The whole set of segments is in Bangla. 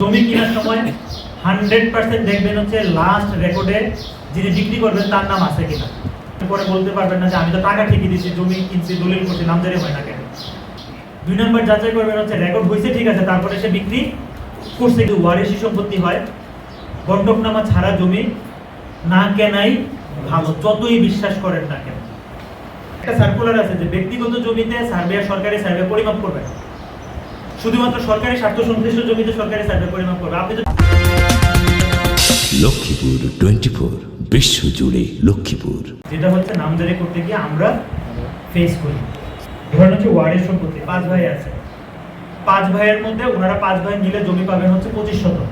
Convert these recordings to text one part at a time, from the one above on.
জমি কেনার সময় 100% দেখবেন হচ্ছে লাস্ট রেকর্ডে যিনি বিক্রি করবেন তার নাম আছে কিনা। পরে বলতে পারবেন না যে আমি তো টাকা ঠিকই দিচ্ছি, জমি কিনছি, দলিল করছি, নামজারি হয় না কেন। 2 নম্বর যাচাই করবেন হচ্ছে রেকর্ড হয়েছে ঠিক আছে, তারপরে সে বিক্রি করছে কিন্তু ওয়ারিশি সম্পত্তি হয়, বন্টকনামা ছাড়া জমি না কেনাই ভালো, যতই বিশ্বাস করেন না কেন। একটা সার্কুলার আছে যে ব্যক্তিগত জমিতে সার্ভেয়ার সরকারি সার্ভে পরিমাপ করবে না, শুধুমাত্র সরকারি স্বার্থ সংশ্লিষ্ট জমিতে সরকারি সার্ভে পরিমাপ করবে। আপনি যদি লক্ষ্মীপুর 24 বিশ্ব জুড়ে লক্ষ্মীপুর, যেটা হচ্ছে নামজারি করতে গিয়ে আমরা ফেস করি। ধরেন হচ্ছে ওয়ার্ডের সম্পত্তি 5 ভাই আছে, 5 ভাইয়ের মধ্যে ওনারা 5 ভাই মিলে জমি পাবেন হচ্ছে 25 শতক।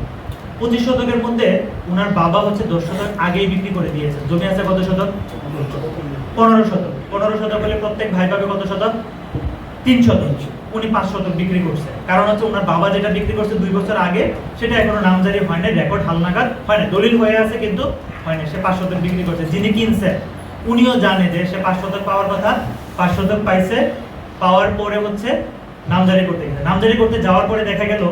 25 শতকের মধ্যে ওনার বাবা হচ্ছে 10 শতক আগেই বিক্রি করে দিয়েছে। জমি আছে কত শতক? 15 শতক। 15 শতক হলে প্রত্যেক ভাই পাবে কত শতক? 3 শতক। উনি 5 শতক বিক্রি করছে, কারণ হচ্ছে ওনার বাবা যেটা বিক্রি করছে 2 বছর আগে, সেটা এখনো নামজারি হয় না, রেকর্ড হালনাগাদ হয় না, দলিল হয়ে আছে কিন্তু হয় না। সে 5 শতক বিক্রি করছে। যিনি কিনছে উনিও জানে যে সে 5 শতক পাওয়ার কথা, 5 শতক পাইছে, পাওয়ার পরে হচ্ছে নামজারি করতে গেছে। নামজারি করতে যাওয়ার পরে দেখা গেল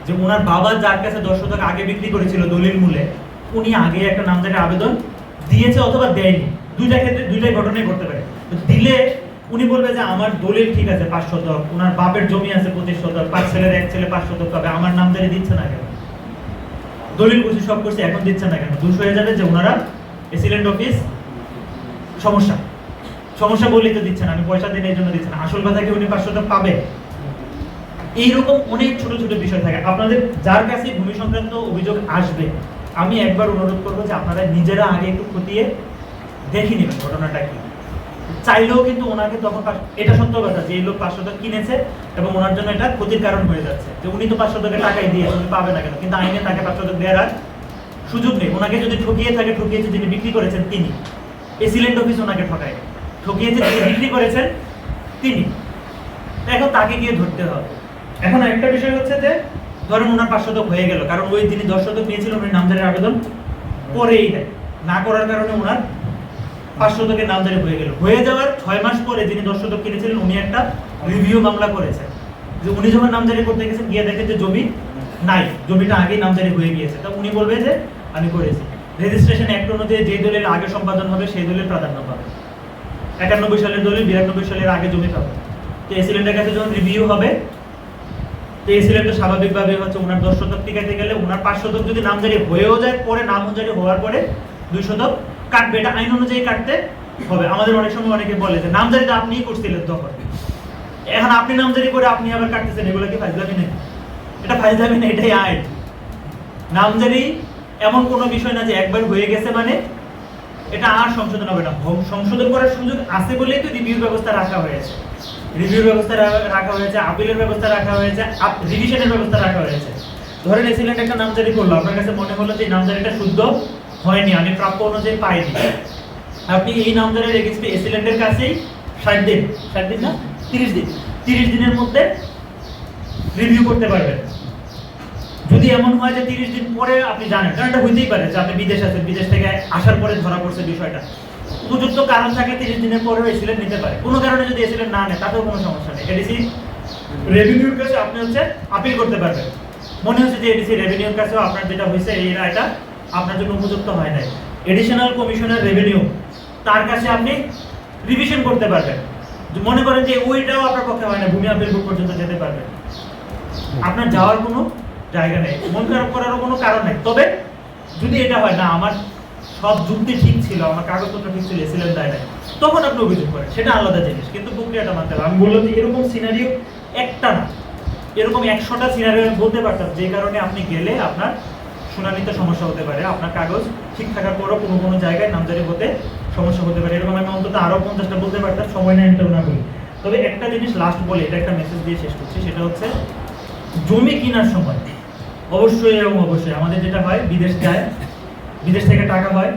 যে ওনার বাবা যার কাছে 10 শতক আগে বিক্রি করেছিল দলিল মূল্যে, উনি আগে একটা নামজারির আবেদন দিয়েছে অথবা দেয়নি। দুইটা ক্ষেত্রে দুইটাই ঘটনাই ঘটতে পারে। তো দিলে উনি বলবে যে আমার দলিল ঠিক আছে 5 শতক, ওনার বাপের জমি আছে 25 শতক, 5 ছেলের এক ছেলে 5 শতক পাবে, আমার নামজারি দিচ্ছে না কেন? দলিল করছি, সব করছি, এখন দিচ্ছে না কেন? দোষ হয়ে যাবে যে ওনারা এসিলেন্ট অফিস সমস্যা সমস্যা বলেই তো দিচ্ছেন, আমি পয়সা দিন এই জন্য দিচ্ছেন, আসল কথা কি উনি 5 শতক পাবে? এইরকম অনেক ছোট ছোট বিষয় থাকে। আপনাদের যার কাছে ভূমি সংক্রান্ত অভিযোগ আসবে, আমি একবার অনুরোধ করবো যে আপনারা নিজেরা আগে একটু খতিয়ে দেখে নেবেন ঘটনাটা কি। চাইলেও কিন্তু ওনাকে তখন এটা সত্য কথা যে এই লোক 5 শতক কিনেছে এবং ওনার জন্য এটা ক্ষতির কারণ হয়ে যাচ্ছে, যে উনি তো 5 শতকের টাকাই দিয়ে উনি পাবে না কেন, কিন্তু আইনে তাকে 5 শতক দেওয়ার আর সুযোগ নেই। ওনাকে যদি ঠকিয়ে থাকে, ঠকিয়েছে যিনি বিক্রি করেছেন তিনি, এসিলেন্ট অফিস ওনাকে ঠকায়, ঠকিয়েছে যিনি বিক্রি করেছেন তিনি, এখন তাকে গিয়ে ধরতে হবে। এখন একটা বিষয় হচ্ছে যে ধরুন ওনার 5 শতক হয়ে গেল, কারণ ওই যিনি 10 শতক নিয়েছিলেন উনি নামজারির আবেদন করেই দেয়, না করার কারণে ওনার 5 শতকের নামজারি হয়ে গেল। হয়ে যাওয়ার 6 মাস পরে যিনি 10 শতক কিনেছিলেন উনি একটা রিভিউ মামলা করেছেন, যে উনি যখন নামজারি করতে গেছেন গিয়ে দেখেন যে জমি নাই, জমিটা আগেই নামজারি হয়ে গিয়েছে। তো উনি বলবে যে আমি করেছি। রেজিস্ট্রেশন অ্যাক্ট অনুযায়ী যে দলিল আগে সম্পাদন হবে সেই দলিল প্রাধান্য পাবে। 91 সালের দলিল 92 সালের আগে জমি পাবে। তো এসিলেন্টের কাছে যখন রিভিউ হবে, তো এসিলেন্ট স্বাভাবিকভাবে হচ্ছে ওনার 10 শতক টিকাতে গেলে ওনার 5 শতক যদি নামজারি হয়েও যায়, পরে নামজারি হওয়ার পরে 2 শতক কাটবে, এটা আইন অনুযায়ী কাটতে হবে। আমাদের অনেক সময় অনেকে বলে যে নামজারিটা আপনিই করছিলেন তখন, এখন আপনি নামজারি করে আপনি আবার কাটতেছেন, এগুলো কি ফাজলামি নেই? এটা ফাজলামি না, এটাই আইন। নামজারি এমন কোনো বিষয় না যে একবার হয়ে গেছে মানে এটা আর সংশোধন হবে না। সংশোধন করার সুযোগ আছে বলেই তো রিভিউ ব্যবস্থা রাখা হয়েছে, রিভিউর ব্যবস্থা রাখা হয়েছে, আপিলের ব্যবস্থা রাখা হয়েছে, রিভিশনের ব্যবস্থা রাখা হয়েছে। ধরেন এসিলেন্ট একটা নামজারি করলো, আপনার কাছে মনে হলো যে নামজারিটা শুদ্ধ হয়নি, আমি প্রাপ্য অনুযায়ী পাইনি, আপনি এই নামজারির এগেইনস্টে এসিলেন্টের কাছেই 60 দিন না 30 দিনের মধ্যে রিভিউ করতে পারবেন। যদি এমন হয় যে 30 দিন পরে আপনি জানেন, কারণ এটা হইতেই পারে যে আপনি বিদেশ আছেন, বিদেশ থেকে আসার পরে ধরা পড়ছে বিষয়টা, উপযুক্ত কারণ থাকে 30 দিনের পরেও এসিলেন্ট নিতে পারে। কোনো কারণে যদি এসিলেন্ট না নেয় তাতেও কোনো সমস্যা নেই, এডিসি রেভিনিউর কাছে আপনি হচ্ছে আপিল করতে পারবেন। মনে হচ্ছে যে এডিসি রেভিনিউর কাছেও আপনার যেটা হয়েছে এই রায়টা আপনার জন্য উপযুক্ত হয় নাই, এডিশনাল কমিশনার রেভিনিউ তার কাছে আপনি রিভিশন করতে পারবেন। মনে করেন যে ওইটাও আপনার পক্ষে হয় না, ভূমি আপিল বোর্ড পর্যন্ত যেতে পারবেন। আপনার যাওয়ার কোনো জায়গা নেই, মন খারাপ করারও কোনো কারণ নেই। তবে যদি এটা হয় না আমার সব যুক্তি ঠিক ছিল, আমার কাগজপত্র ঠিক ছিল, এসিলেন্ট দেয় নাই, তখন আপনি অভিযোগ করেন, সেটা আলাদা জিনিস, কিন্তু প্রক্রিয়াটা মানতে হবে। আমি বললাম যে এরকম সিনারিও একটা না, এরকম 100টা সিনারিও বলতে পারতাম, যে কারণে আপনি গেলে আপনার শুনানিতে সমস্যা হতে পারে, আপনার কাগজ ঠিক থাকার পরও কোনো কোনো জায়গায় নামজারি হতে সমস্যা হতে পারে। এরকম আমি অন্তত আরও 50টা বলতে পারতাম, সময় নেই না বলি। তবে একটা জিনিস লাস্ট বলে এটা একটা মেসেজ দিয়ে শেষ করছি, সেটা হচ্ছে জমি কেনার সময় অবশ্যই এবং অবশ্যই আমাদের যেটা হয়, বিদেশ যায়, বিদেশ থেকে টাকা হয়,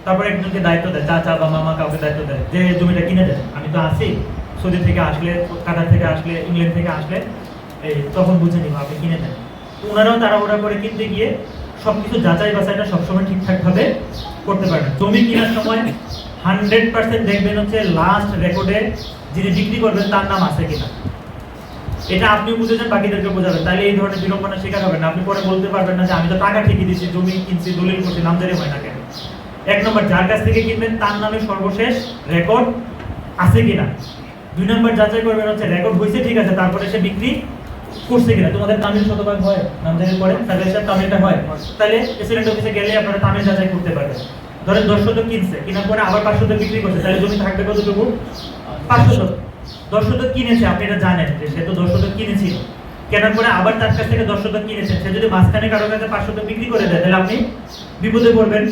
তারপরে একজনকে দায়িত্ব দেয়, চাচা বা মামা কাউকে দায়িত্ব দেয় যে জমিটা কিনে দেয়, আমি তো আছি, সৌদি থেকে আসলে, কাতার থেকে আসলে, ইংল্যান্ড থেকে আসলে এই তখন বুঝে নিব, আপনি কিনে দেন। ওনারাও তাড়াহুড়া করে কিনতে গিয়ে সবকিছু যাচাই বাছাইটা সবসময় ঠিকঠাকভাবে করতে পারে না। জমি কেনার সময় 100% দেখবেন হচ্ছে লাস্ট রেকর্ডে যিনি বিক্রি করবেন তার নাম আছে কিনা। এটা আপনি বুঝেছেন, বাকিদেরকে বোঝাবেন, তাহলে এই ধরনের বিড়ম্বনা শিকার হবেন না। আপনি পরে বলতে পারবেন না যে আমি তো টাকা ঠিকই দিচ্ছি, জমি কিনছি, দলিল করছি, নামজারি হয় না কেন। এক নম্বর, যার কাছ থেকে কিনবেন তার নামে সর্বশেষ রেকর্ড আছে কিনা। দুই নম্বর যাচাই করবেন হচ্ছে রেকর্ড হয়েছে ঠিক আছে, তারপরে সে বিক্রি করছে কিনা। তোমাদের তামিল শতভাগ হয় নামজারির পরে, সার্ভিসের তামিলটা হয়, তাহলে এসিডেন্ট অফিসে গেলে আপনারা তামিল যাচাই করতে পারবেন। ধরেন 10 শতক কিনছে, কেনার পরে আবার 5 শতক বিক্রি করছে, তাহলে জমি থাকবে কতটুকু? 5 শতক। 10 শতক কিনেছে, আপনি এটা জানেন যে সে তো 10 শতক কিনেছিল, কেনার পরে আবার তার কাছ থেকে 10 শতক কিনেছেন, সে যদি মাঝখানে কারো কাছে 5 শতক বিক্রি করে দেয়, তাহলে আপনি বিপদে পড়বেন।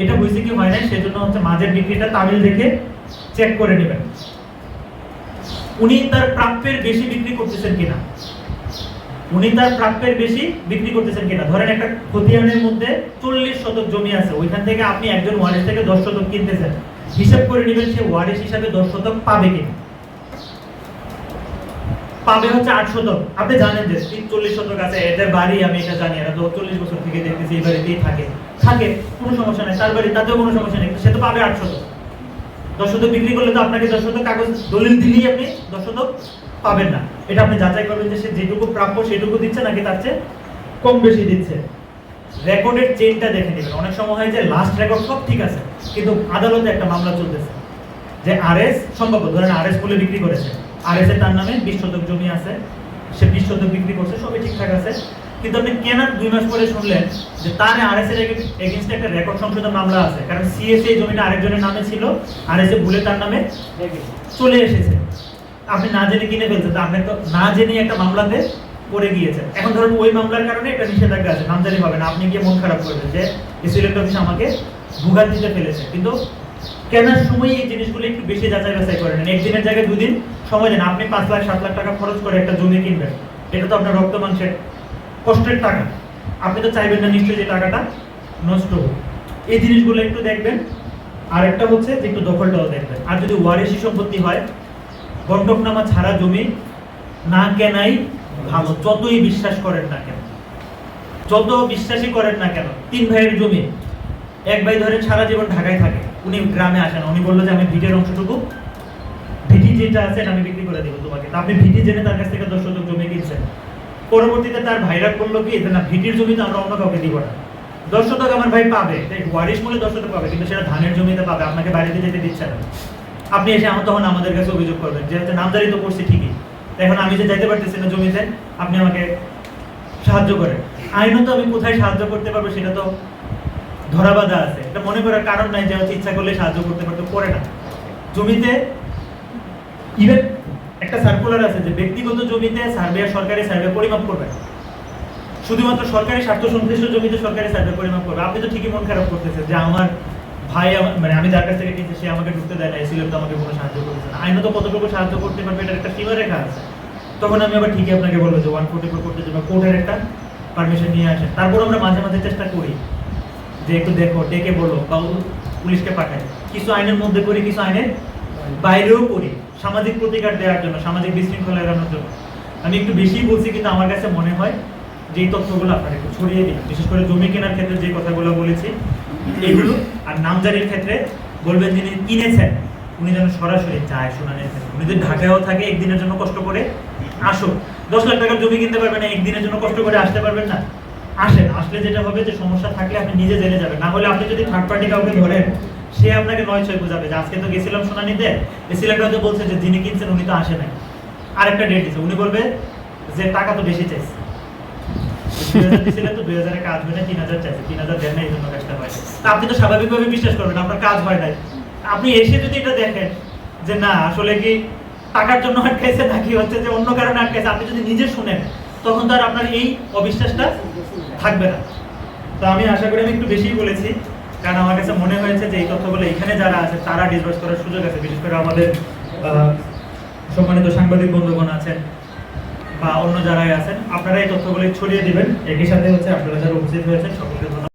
এটা হয়েছে কি হয় না, সেজন্য হচ্ছে মাঝের বিক্রিটা তামিল দেখে চেক করে নেবেন উনি তার প্রাপ্যের বেশি বিক্রি করতেছেন কিনা। উনি তার প্রাপ্যের বেশি বিক্রি করতেছেন কিনা। ধরেন একটা খতিয়ানের মধ্যে 40 শতক জমি আছে, ওইখান থেকে আপনি একজন ওয়ারিশ থেকে 10 শতক কিনতেছেন, হিসাব করে নেবেন সে ওয়ারিশ হিসাবে 10 শতক পাবে কিনা। পাবে হচ্ছে 8 শতক। আপনি জানেন যে 40 শতক আছে, এদের বাড়ি আমি এটা জানি, এরা তো 40 বছর থেকে দেখতেছি এই বাড়িতেই থাকে, কোনো সমস্যা নেই, তার বাড়ি তাতেও কোনো সমস্যা নেই, সে তো পাবে 8 শতক। 10 শতক বিক্রি করলে তো আপনাকে 10 শতক কাগজ দলিল দিলেই আপনি 10 শতক পাবেন না। এটা আপনি যাচাই করবেন যে সে যেটুকু প্রাপ্য সেটুকু দিচ্ছে নাকি তার চেয়ে কম বেশি দিচ্ছে। রেকর্ডের চেইনটা দেখে নেবেন। অনেক সময় হয় যে লাস্ট রেকর্ড সব ঠিক আছে, কিন্তু আদালতে একটা মামলা চলতেছে যে আরএস সম্ভব, ধরেন আরএস বলে বিক্রি করেছে, আরএস এর তার নামে 20 শতক জমি আছে, সে 20 শতক বিক্রি করছে, সবই ঠিকঠাক আছে, কিন্তু আপনি কেনার 2 মাস পরে শুনলেন যে তার আরএস এর এগেইনস্টে একটা রেকর্ড সংশোধন মামলা আছে, কারণ সিএসএ জমিটা আরেকজনের নামে ছিল, আরএস এ ভুলে তার নামে চলে এসেছে। আপনি না জেনে কিনে ফেলছেন, তো আপনি তো না জেনে একটা মামলাতে পড়ে গিয়েছেন। এখন ধরুন ওই মামলার কারণে এটা নিষেধাজ্ঞা আছে, নামজারি হবে না, আপনি গিয়ে মন খারাপ করবেন যে এসিলেন্ট অফিস আমাকে ভোগান্তি দিতে ফেলেছে। কিন্তু কেনার সময় এই জিনিসগুলো একটু বেশি যাচাই বাছাই করে নেন। একদিনের জায়গায় 2 দিন সময় দেন। আপনি 5 লাখ 7 লাখ টাকা খরচ করে একটা জমি কিনবেন, এটা তো আপনার রক্ত মাংসের কষ্টের টাকা, আপনি তো চাইবেন না নিশ্চয়ই যে টাকাটা নষ্ট হোক। এই জিনিসগুলো একটু দেখবেন। আর একটা হচ্ছে যে একটু দখলটাও দেখবেন। আর যদি ওয়ারিশি সম্পত্তি হয়, বন্টকনামা ছাড়া জমি না কেনাই ভালো, যতই বিশ্বাস করেন না কেন, যত বিশ্বাসই করেন না কেন। 3 ভাইয়ের জমি, এক ভাই ধরেন সারা জীবন ঢাকায় থাকে, উনি গ্রামে আসেন, উনি বললো যে আমি ভিটের অংশটুকু, ভিটি যেটা আছে আমি বিক্রি করে দেবো তোমাকে, তা আপনি ভিটি জেনে তার কাছ থেকে 10 শতক জমি কিনছেন। পরবর্তীতে তার ভাইরা বললো কি না, ভিটির জমি তো আমরা অন্য কাউকে দিব না, 10 শতক আমার ভাই পাবে, ওয়ারিশ বলে 10 শতক পাবে, কিন্তু সেটা ধানের জমিতে পাবে, আপনাকে বাড়িতে যেতে দিচ্ছে না। আপনি এসে তখন আমাদের কাছে অভিযোগ করবেন যে হচ্ছে নামজারি তো করছি ঠিকই, এখন আমি যে যাইতে পারতেছি না জমিতে, আপনি আমাকে সাহায্য করেন। আইনত আমি কোথায় সাহায্য করতে পারবো সেটা তো ধরাবাধা আছে, এটা মনে করার কারণ নাই যে হচ্ছে ইচ্ছা করলে সাহায্য করতে পারতো, করে না। জমিতে ইভেন একটা সার্কুলার আছে যে ব্যক্তিগত জমিতে সার্ভেয়ার সরকারি সার্ভে পরিমাপ করবে, শুধুমাত্র সরকারি স্বার্থ সংশ্লিষ্ট জমিতে সরকারি সার্ভে পরিমাপ করবে। আপনি তো ঠিকই মন খারাপ করতেছেন যে আমার ভাই, মানে আমি যার কাছ থেকে কিনছি সে আমাকে ঢুকতে দেয় না, এসিলেন তো আমাকে কোনো সাহায্য করতেছে না। আইনত কতটুকু সাহায্য করতে পারবে এটার একটা সীমারেখা আছে। তখন আমি আবার ঠিকই আপনাকে বলবো যে 144 করতে যাবে, কোর্টের একটা পারমিশন নিয়ে আসেন। তারপর আমরা মাঝে মাঝে চেষ্টা করি যে একটু দেখো, ডেকে বলো বা পুলিশকে পাঠাই। কিছু আইনের মধ্যে করি, কিছু আইনের বাইরেও করি, সামাজিক প্রতিকার দেওয়ার জন্য, সামাজিক বিশৃঙ্খলা এড়ানোর জন্য। আমি একটু বেশিই বলছি, কিন্তু আমার কাছে মনে হয় যে এই তথ্যগুলো আপনারা একটু ছড়িয়ে দিন, বিশেষ করে জমি কেনার ক্ষেত্রে যে কথাগুলো বলেছি এইগুলো। আর নামজারির ক্ষেত্রে বলবেন যিনি কিনেছেন উনি যেন সরাসরি যায় শুনানির ক্ষেত্রে। উনি যদি ঢাকায়ও থাকে, একদিনের জন্য কষ্ট করে আসুন। 10 লাখ টাকার জমি কিনতে পারবেন না, একদিনের জন্য কষ্ট করে আসতে পারবেন না, আসেন। আসলে যেটা হবে যে সমস্যা থাকলে আপনি নিজে জেনে যাবেন, না হলে আপনি যদি থার্ড পার্টি কাউকে ধরেন, সে আপনাকে 9-6 বোঝাবে যে আজকে তো গেছিলাম শুনানিতে, এসিলেন্ট হয়তো বলছে যে যিনি কিনছেন উনি তো আসে নাই, আরেকটা ডেট দিচ্ছে, উনি বলবে যে টাকা তো বেশি চাইছে, 2000 দিছিলেন তো 2000 কাজ হয় না, 3000 চাইছে, 3000 দেন না, এই জন্য কাজটা হয়। তা আপনি তো স্বাভাবিকভাবে বিশ্বাস করবেন আপনার কাজ হয় নাই। আপনি এসে যদি এটা দেখেন যে না আসলে কি টাকার জন্য আটকাইছে নাকি হচ্ছে যে অন্য কারণে আটকাইছে, আপনি যদি নিজে শুনেন তখন তো আর আপনার এই অবিশ্বাসটা থাকবে না। তো আমি আশা করি আমি একটু বেশিই বলেছি, কারণ আমার কাছে মনে হয়েছে যে এই তথ্যগুলো এখানে যারা আছে তারা ডিসকাস করার সুযোগ আছে, বিশেষ করে আমাদের সম্মানিত সাংবাদিক বন্ধুগণ আছেন বা অন্য যারাই আছেন, আপনারা এই তথ্যগুলো ছড়িয়ে দিবেন। একই সাথে হচ্ছে আপনারা যারা উপস্থিত হয়েছেন সকলকে ধন্যবাদ।